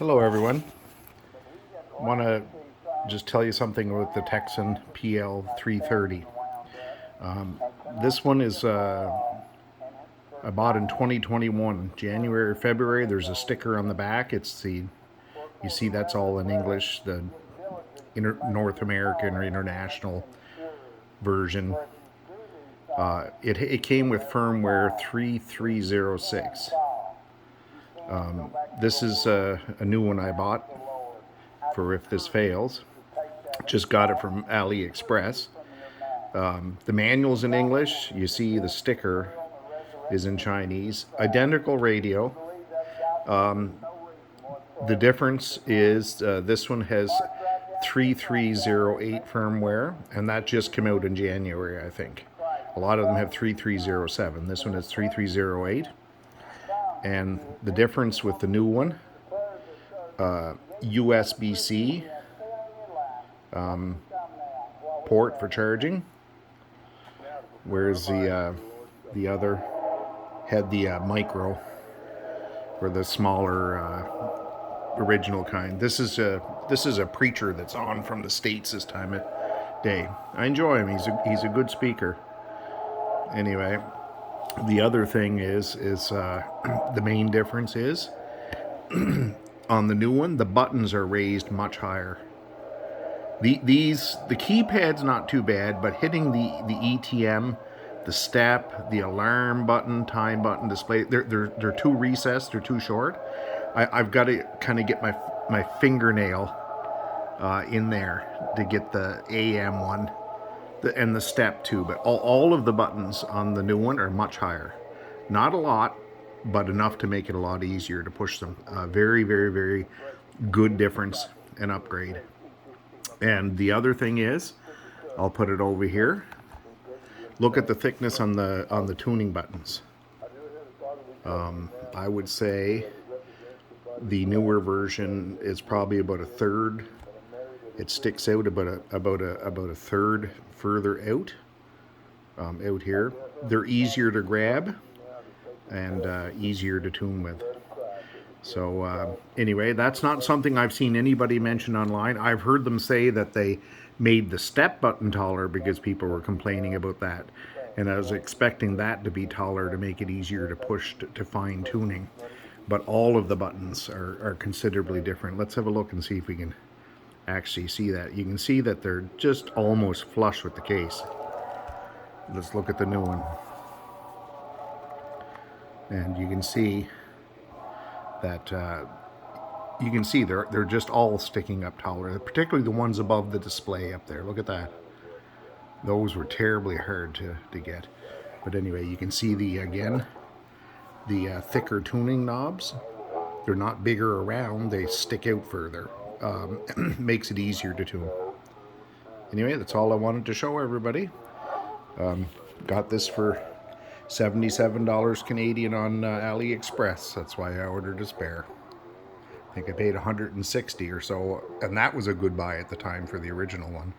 Hello everyone. I want to just tell you something about the Tecsun PL-330. This one is I bought in 2021, January, February. There's a sticker on the back. You see that's all in English, the North American or international version. It came with firmware 3306. This is a new one I bought for if this fails. Just got it from Aliexpress. The manual's in English. You see the sticker is in Chinese. Identical radio. The difference is this one has 3308 firmware, and that just came out in January, I think. A lot of them have 3307. This one has 3308. And the difference with the new one, USB-C port for charging, whereas the other had the micro, or the smaller original kind. This is a preacher that's on from the States this time of day. I enjoy him. He's a good speaker. Anyway, the other thing is the main difference is on the new one, the buttons are raised much higher. The keypad's not too bad, but hitting the ETM, the step, the alarm button, time button, display, they're too recessed, they're too short. I've got to kind of get my fingernail in there to get the AM one, and the step too. But all of the buttons on the new one are much higher. Not a lot, but enough to make it a lot easier to push them. Very, very, very good difference and upgrade. And the other thing is, I'll put it over here. Look at the thickness on the tuning buttons. I would say the newer version is probably about a third. It sticks out about a third further out here. They're easier to grab and easier to tune with. So anyway, that's not something I've seen anybody mention online. I've heard them say that they made the step button taller because people were complaining about that. And I was expecting that to be taller to make it easier to push to fine tuning. But all of the buttons are considerably different. Let's have a look and see if we can actually see that. You can see that they're just almost flush with the case. Let's look at the new one. And you can see that they're just all sticking up taller, particularly the ones above the display up there. Look at that. Those were terribly hard to get. But anyway, you can see the thicker tuning knobs. They're not bigger around, they stick out further. Makes it easier to tune. Anyway, that's all I wanted to show everybody. Got this for $77 Canadian on Aliexpress. That's why I ordered a spare. I think I paid $160 or so, and that was a good buy at the time for the original one.